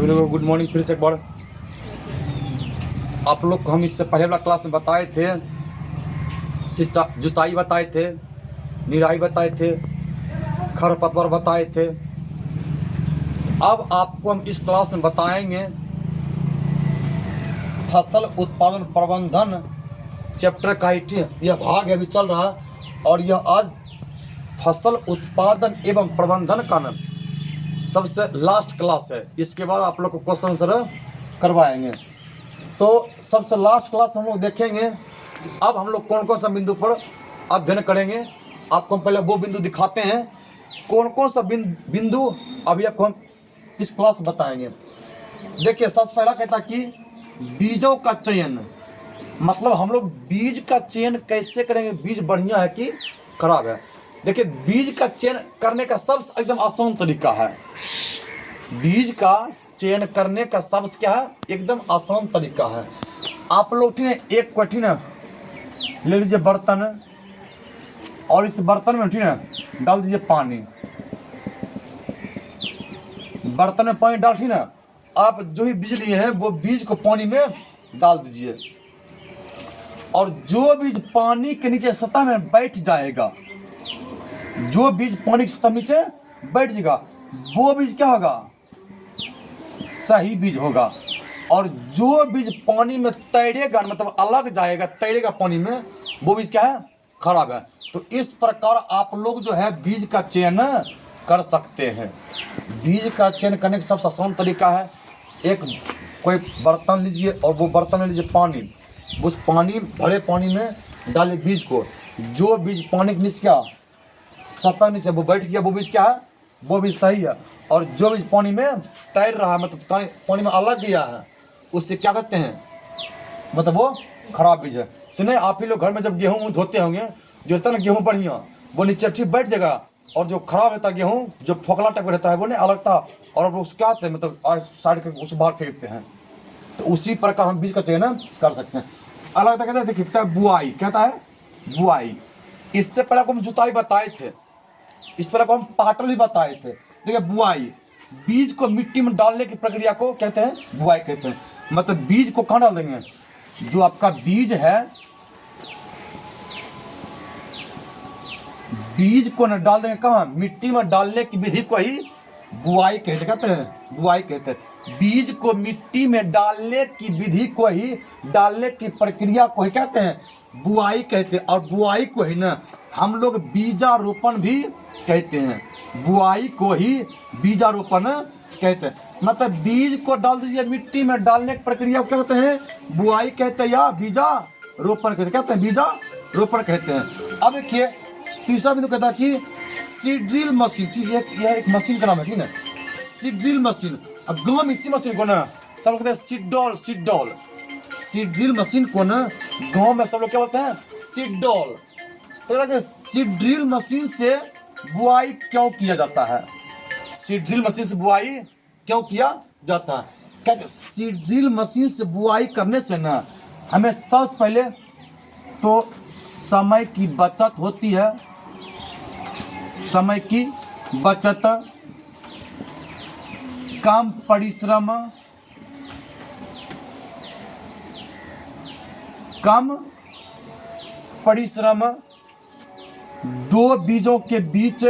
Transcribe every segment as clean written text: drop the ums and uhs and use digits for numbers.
सभी लोगों को गुड मॉर्निंग। फिर से एक बार आप लोग को हम इससे पहले वाला क्लास में बताए थे, सिंचा जुताई बताए थे, निराई बताए थे, खरपतवार बताए थे। अब आपको हम इस क्लास में बताएंगे फसल उत्पादन प्रबंधन चैप्टर का यह भाग है, अभी चल रहा है। और यह आज फसल उत्पादन एवं प्रबंधन का ना सबसे लास्ट क्लास है। इसके बाद आप लोग को क्वेश्चन आंसर करवाएंगे। तो सबसे लास्ट क्लास हम लोग देखेंगे अब हम लोग कौन कौन सा बिंदु पर अध्ययन करेंगे। आपको हम पहले वो बिंदु दिखाते हैं, कौन कौन सा बिंदु अभी आपको हम इस क्लास में बताएंगे। देखिए, सबसे पहला कहता कि बीजों का चयन, मतलब हम लोग बीज का चयन कैसे करेंगे, बीज बढ़िया है कि खराब है। देखिए, बीज का चयन करने का सबसे एकदम आसान तरीका है। बीज का चयन करने का सबसे क्या है, एकदम आसान तरीका है। आप लोग ठीक है, एक कठिन ले लीजिए बर्तन, और इस बर्तन में ठीक है डाल दीजिए पानी। बर्तन में पानी डाल, ठीक है, आप जो भी बीज लिए हैं वो बीज को पानी में डाल दीजिए, और जो बीज पानी के नीचे सतह में बैठ जाएगा, जो बीज पानी की सतह नीचे बैठ जाएगा, वो बीज क्या होगा, सही बीज होगा। और जो बीज पानी में तैरेगा, मतलब अलग जाएगा, तैरेगा पानी में, वो बीज क्या है, खराब है। तो इस प्रकार आप लोग जो है बीज का चयन कर सकते हैं। बीज का चयन करने का सबसे आसान तरीका है, एक कोई बर्तन लीजिए और वो बर्तन में लीजिए पानी, उस पानी भरे पानी में डालिए बीज को। जो बीज पानी के नीचे क्या सतह नीचे वो बैठ गया, वो बीज क्या है, वो बीज सही है। और जो बीज पानी में तैर रहा है, मतलब पानी में अलग गया है, उससे क्या कहते हैं, मतलब वो खराब बीज है। सुने, आप ही लोग घर में जब गेहूँ धोते होंगे, जो रहता है ना गेहूँ बढ़िया, वो नीचे ठीक बैठ जाएगा, और जो खराब रहता है गेहूँ, जो फोकला टाइप रहता है, वो नहीं अलग था, और वो क्या आते हैं, मतलब साइड करके उसे बाहर फेंकते हैं। तो उसी प्रकार हम बीज का चयन कर सकते हैं। अलग कहता है, देखिए बुआई, कहता है बुआई। इससे पहले को हम जुताई बताए थे, इस तरह को हम पाटल भी बताए थे। देखिए, बुआई, बीज को मिट्टी में डालने की प्रक्रिया को कहते हैं बुआई कहते हैं। मतलब बीज को कहाँ डाल देंगे, जो आपका बीज है, बीज को न डाल देंगे कहाँ, मिट्टी में डालने की विधि को ही बुआई कहते हैं, बुआई कहते हैं। बीज को मिट्टी में डालने की विधि को ही, डालने की प्रक्रिया को ही कहते हैं बुआई कहते हैं। और बुआई को ही ना हम लोग बीजारोपण भी कहते हैं, बुआई को ही बीजारोपण कहते हैं। मतलब बीज को डाल दीजिए मिट्टी में, डालने की प्रक्रिया को कहते हैं बुआई कहते हैं, या बीजारोपण कहते हैं, बीजारोपण कहते हैं। अब देखिए, तीसरा बिंदु कहता है कि सीड्रिल मशीन, ठीक है, यह एक मशीन का नाम है, ठीक है, सीड्रिल मशीन। अब गाँव में इसी मशीन को ना सब कहते हैं सीडोल। सीड्रिल मशीन को ना गाँव में सब लोग क्या बोलते हैं, सीडोल। तो सीड्रिल मशीन से बुआई क्यों किया जाता है, सीड्रिल मशीन से बुआई क्यों किया जाता है, क्या सीड्रिल मशीन से बुआई करने से ना हमें सबसे पहले तो समय की बचत होती है, समय की बचत, कम परिश्रम, कम परिश्रम, दो बीजों के बीच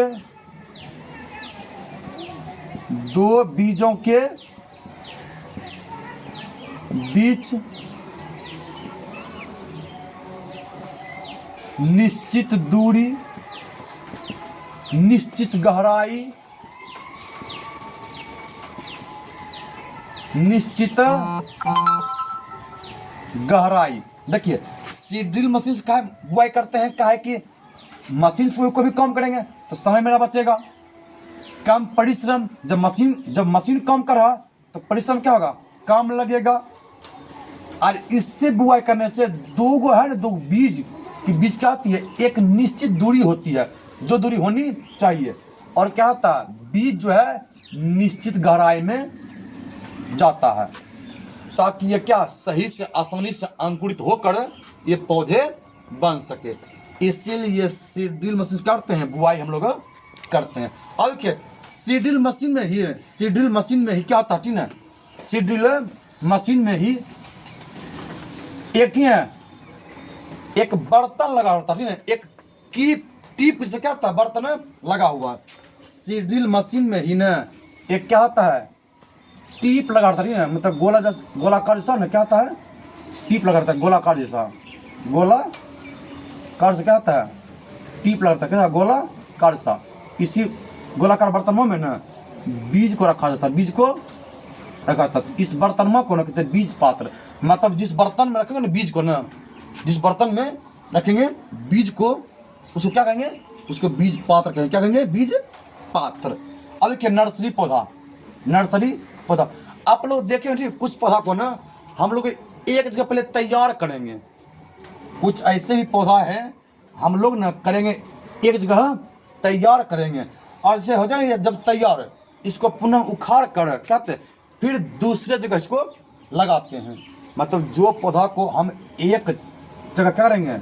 निश्चित दूरी, निश्चित गहराई, निश्चित गहराई। देखिए, सीड्रिल मशीन से क्या बुआई करते हैं, क्या है कि मशीन से को भी कम करेंगे तो समय मेरा बचेगा, कम परिश्रम। जब मशीन कम कर रहा तो परिश्रम क्या होगा, कम लगेगा। और इससे बुआई करने से दो है ना, दो बीज की बीज क्या होती है, एक निश्चित दूरी होती है, जो दूरी होनी चाहिए, और क्या होता है, बीज जो है निश्चित गहराई में जाता है, ताकि ये क्या सही से आसानी से अंकुरित होकर ये पौधे बन सके। इसीलिए सीड्रिल मशीन करते हैं, बुआई हम लोग करते हैं। और देखिए, सीड्रिल मशीन में ही क्या होता है, ठीक है, सीड ड्रिल मशीन में ही एक ठीक है एक बर्तन लगा होता है, एक टीप से क्या होता है, बर्तन लगा हुआ। सीड ड्रिल मशीन में ही ना एक क्या होता है, टीप लगा होता है, मतलब गोलाकार जैसा ना, क्या होता है, टीप लगा होता है गोलाकार जैसा, गोलाकार से क्या होता है, टीप लगता है, क्या गोलाकार सा। इसी गोलाकार बर्तनों में ना बीज को रखा जाता है, बीज को रखा जाता है। इस बर्तनों को ना कहते हैं बीज पात्र। मतलब जिस बर्तन में रखेंगे ना बीज को ना, जिस बर्तन में रखेंगे बीज को, उसको क्या कहेंगे, उसको बीज पात्र कहेंगे। क्या कहेंगे, बीज पात्र। अब देखिए नर्सरी पौधा, नर्सरी पौधा आप लोग देखेंगे ठीक, कुछ पौधा को ना हम लोग एक जगह पहले तैयार करेंगे। कुछ ऐसे भी पौधा है हम लोग ना करेंगे एक जगह तैयार करेंगे, और जैसे हो जाएंगे जब तैयार, इसको पुनः उखाड़ कर क्या कहते हैं, फिर दूसरे जगह इसको लगाते हैं। मतलब जो पौधा को हम एक जगह क्या करेंगे,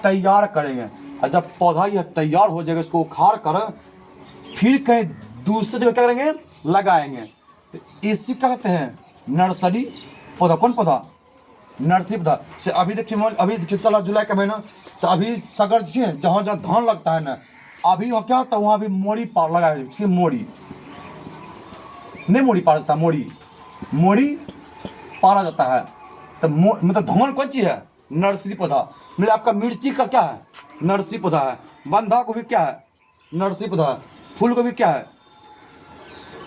तैयार करेंगे, और जब पौधा यह तैयार हो जाएगा इसको उखाड़ कर फिर कहीं दूसरी जगह क्या करेंगे, लगाएंगे। तो इसी क्या कहते हैं, नर्सरी पौधा। कौन पौधा, नर्सरी पौधा। से अभी देखिए चला जुलाई का महीना, तो अभी सगर जहाँ जहाँ धान लगता है ना, अभी वहाँ क्या होता है, वहाँ भी मोड़ी पार लगाया जाए, मोड़ी नहीं, मोड़ी पार जाता है, मोड़ी पारा जाता है। तो मतलब धान कौन चीज़ है, नर्सरी पौधा। मतलब आपका मिर्ची का क्या है, नर्सरी पौधा है। बंधा गोभी क्या है, नर्सरी पौधा है। फूल गोभी क्या है,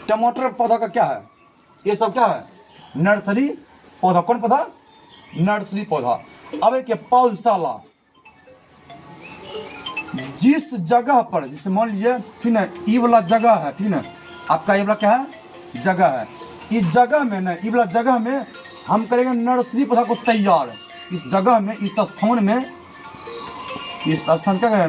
टमाटर पौधा का क्या है, ये सब क्या है, नर्सरी पौधा। कौन पौधा, नर्सरी पौधा। अब एक पौधशाला, जिस जगह पर, जैसे मान लीजिए ठीक ना, ये वाला जगह है ठीक ना, आपका ये वाला क्या है, जगह है। इस जगह में ना, ये वाला जगह में हम करेंगे नर्सरी पौधा को तैयार। इस जगह में, इस स्थान में, इस स्थान क्या करें,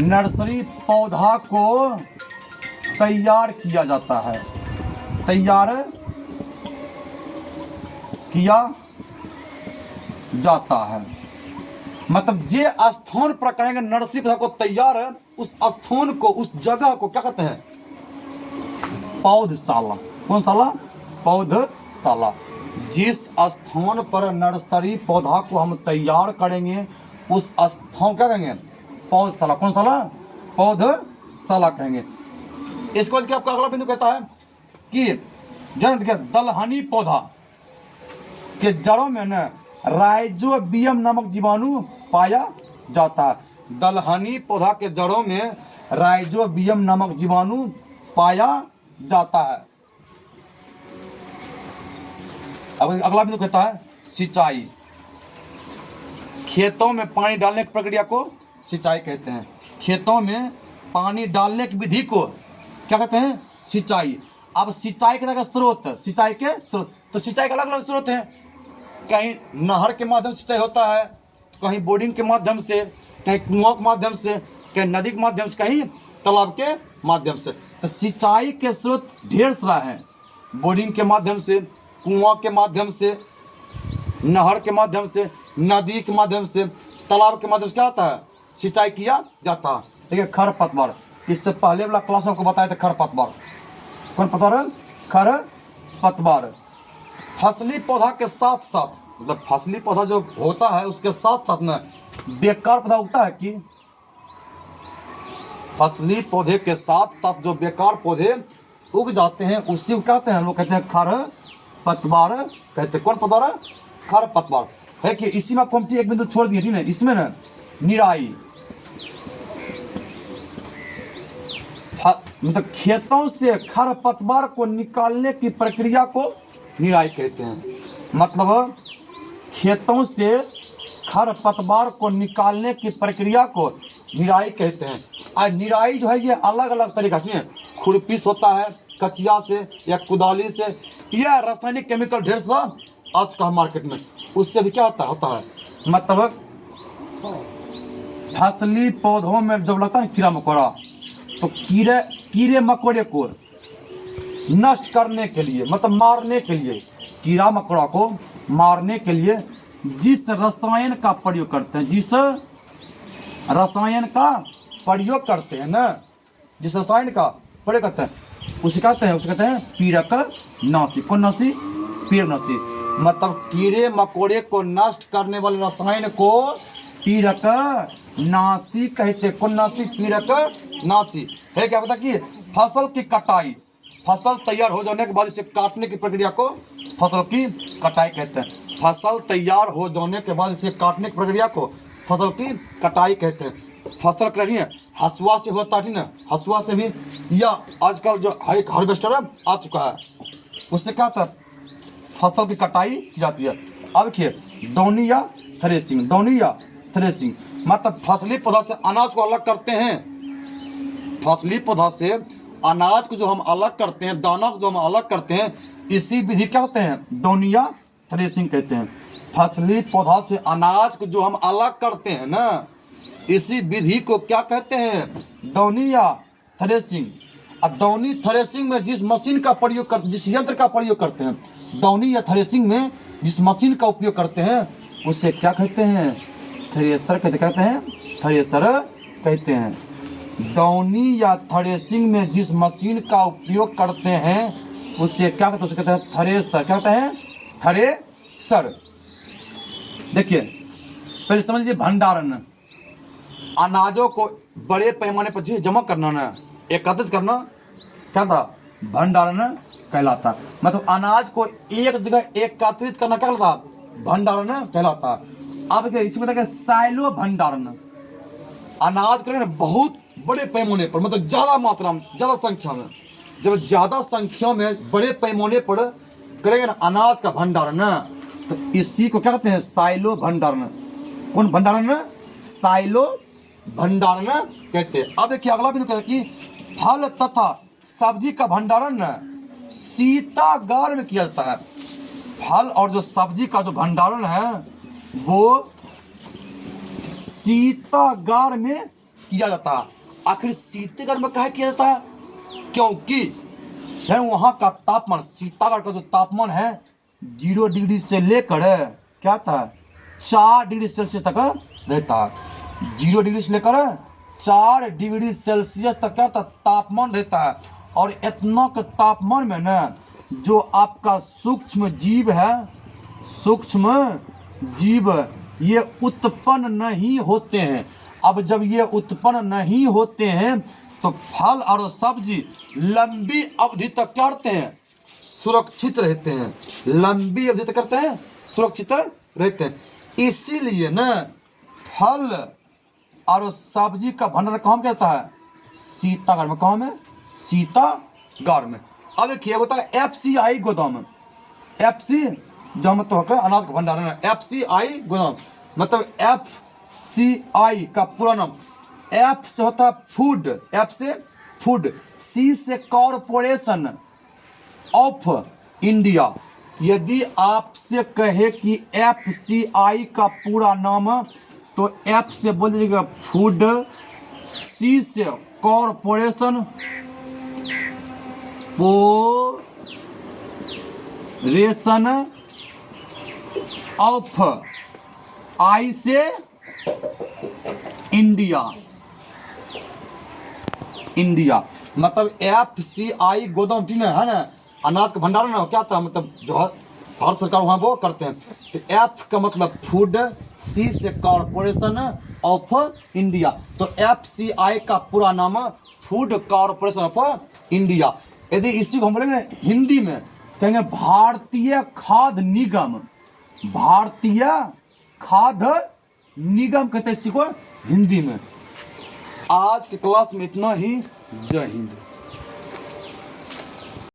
नर्सरी पौधा को तैयार किया जाता है, तैयार किया जाता है। मतलब जे स्थान पर करेंगे नर्सरी पौधा को तैयार, उस स्थान को, उस जगह को क्या कहते हैं, पौधशाला। कौन शाला, पौधशाला। जिस स्थान पर नर्सरी पौधा को हम तैयार करेंगे उस स्थान क्या कहेंगे, पौधशाला। कौन शाला, पौधशाला कहेंगे। इसके बाद क्या आपका अगला बिंदु कहता है कि दलहनी पौधा के जड़ों में न राइजोबियम नामक जीवाणु पाया जाता है। दलहनी पौधा के जड़ों में राइजोबियम नामक जीवाणु पाया जाता है। अब अगला बिंदु कहता है सिंचाई। खेतों में पानी डालने की प्रक्रिया को सिंचाई कहते हैं। खेतों में पानी डालने की विधि को क्या कहते हैं, सिंचाई। अब सिंचाई के स्रोत, सिंचाई के स्रोत, तो सिंचाई के अलग अलग स्रोत हैं। कहीं नहर के माध्यम से सिंचाई होता है, कहीं बोरिंग के माध्यम से, कहीं कुआं के माध्यम से, कहीं नदी के माध्यम से, कहीं तालाब के माध्यम से। तो सिंचाई के स्रोत ढेर सारा है, बोरिंग के माध्यम से, कुआं के माध्यम से, नहर के माध्यम से, नदी के माध्यम से, तालाब के माध्यम से क्या होता है, सिंचाई किया जाता है। देखिए खरपतवार, इससे पहले वाला क्लास आपको बताया था खरपतवार। कौन पतवार है, खरपतवार। फसली पौधा के साथ साथ, मतलब फसली पौधा जो होता है उसके साथ साथ में बेकार पौधा उगता है कि, फसली पौधे के साथ साथ जो बेकार पौधे उग जाते हैं उसी को कहते हैं, हम लोग कहते हैं खरपतवार कहते हैं। कौन पतवार है, खरपतवार है। कि इसी में आपको हम एक बिंदु छोड़ दिए ठीक है, इसमें ना निराई, मतलब खेतों से खरपतवार को निकालने की प्रक्रिया को निराई कहते हैं। मतलब खेतों से खरपतवार को निकालने की प्रक्रिया को निराई कहते हैं। और निराई जो है ये अलग अलग तरीका से, खुरपी से होता है, कचिया से या कुदाली से, या रासायनिक केमिकल ढेर सा आ चुका है मार्केट में, उससे भी क्या होता है। मतलब फसली पौधों में जब लगता है कीड़ा मकोड़ा, तो कीड़े मकोड़े को नष्ट करने के लिए, मतलब मारने के लिए, कीड़ा मकोड़ा को मारने के लिए जिस रसायन का प्रयोग करते हैं, जिस रसायन का प्रयोग करते हैं ना, जिस रसायन का प्रयोग करते हैं उसे कहते हैं पीड़कनाशी। कौन नाशी? पीड़कनाशी। मतलब कीड़े मकोड़े को नष्ट करने वाले रसायन को पीड़कनाशी कहते हैं। कौन नाशी? पीड़कनाशी। है क्या पता कि फसल की कटाई, फसल तैयार हो जाने के बाद इसे काटने की प्रक्रिया को फसल की कटाई कहते हैं। फसल तैयार हो जाने के बाद इसे काटने की प्रक्रिया को फसल की कटाई कहते हैं। फसल कटनी है हसुआ से होता है ना, हसुआ से भी, या आजकल जो एक हार्वेस्टर आ चुका है उससे क्या होता है फसल की कटाई की जाती है। अब देखिए दौनी या थ्रेसिंग। दौनी या थ्रेसिंग मतलब फसली पौधा से अनाज को अलग करते हैं। फसली पौधा से अनाज को जो हम अलग करते हैं, दाना को जो हम अलग करते हैं, इसी विधि क्या होते हैं? दौनी या थ्रेसिंग कहते हैं। फसली पौधा से अनाज को जो हम अलग करते हैं ना, इसी विधि को क्या कहते हैं? दौनी या थ्रेसिंग। और दौनी थ्रेसिंग में जिस मशीन का प्रयोग कर, जिस यंत्र का प्रयोग करते हैं, दौनी या थ्रेसिंग में जिस मशीन का उपयोग करते हैं उसे क्या कहते हैं? थ्रेसर कहते हैं। थ्रेसर कहते हैं। दौनी या थ्रेसिंग में जिस मशीन का उपयोग करते हैं उसे क्या कहते हैं? उसे कहते हैं थ्रेसर। क्या कहते हैं? थ्रेसर। देखिए पहले समझ लीजिए भंडारण, अनाजों को बड़े पैमाने पर जमा करना ना, एकत्रित करना क्या था? भंडारण कहलाता। मतलब अनाज को एक जगह एकत्रित करना क्या कहलाता? भंडारण कहलाता। अब इसमें देखिए साइलो भंडारण, अनाज को बहुत बड़े पैमाने पर, मतलब ज्यादा मात्रा में, ज्यादा संख्या में, जब ज्यादा संख्या में बड़े पैमाने पर करेंगे ना अनाज का भंडारण ना, तो इसी को क्या कहते हैं? साइलो भंडारण। कौन भंडारण? साइलो भंडारण कहते हैं। अब देखिए अगला भी कहते हैं कि फल तथा सब्जी का भंडारण शीतागार में किया जाता है। फल और जो सब्जी का जो भंडारण है वो शीतागार में किया जाता है। आखिर शीतागार में काहे किया जाता है? क्योंकि वहाँ का तापमान, शीतागार का जो तापमान है 0 डिग्री से लेकर क्या था 4 डिग्री सेल्सियस तक रहता है। 0 डिग्री से लेकर 4 डिग्री सेल्सियस तक क्या था तापमान रहता है। और इतना के तापमान में ना जो आपका सूक्ष्म जीव है, सूक्ष्म जीव ये उत्पन्न नहीं होते हैं। अब जब ये उत्पन्न नहीं होते हैं तो फल और सब्जी लंबी अवधि तक क्या करते हैं? सुरक्षित रहते हैं। लंबी अवधि तक करते हैं, सुरक्षित रहते हैं। इसीलिए ना फल और सब्जी का भंडारण कहाँ कहता है? शीतागार में। कहाँ में? शीतागार में। अब देखिए होता है FCI गोदाम। FC जो मतलब अनाज का भंडारण है, FCI गोदाम मतलब FCI का पूरा नाम। F से होता है फूड, F से फूड, C से कॉरपोरेशन ऑफ इंडिया। यदि आपसे कहे कि FCI का पूरा नाम तो F से बोल दीजिएगा फूड, C से कॉरपोरेशन ऑफ, I से इंडिया। इंडिया मतलब FCI गोदाम ठीक है ना, अनाज का भंडारण ना क्या था, मतलब जो भारत सरकार वहाँ वो करते हैं। तो F का मतलब फूड, C से कॉरपोरेशन ऑफ इंडिया। तो FCI का पूरा नाम फूड कॉरपोरेशन ऑफ इंडिया। यदि इसी को हम बोलेंगे हिंदी में कहेंगे भारतीय खाद्य निगम। भारतीय खाद्य निगम कहते हैं इसी को हिंदी में। आज के क्लास में इतना ही। जय हिंद।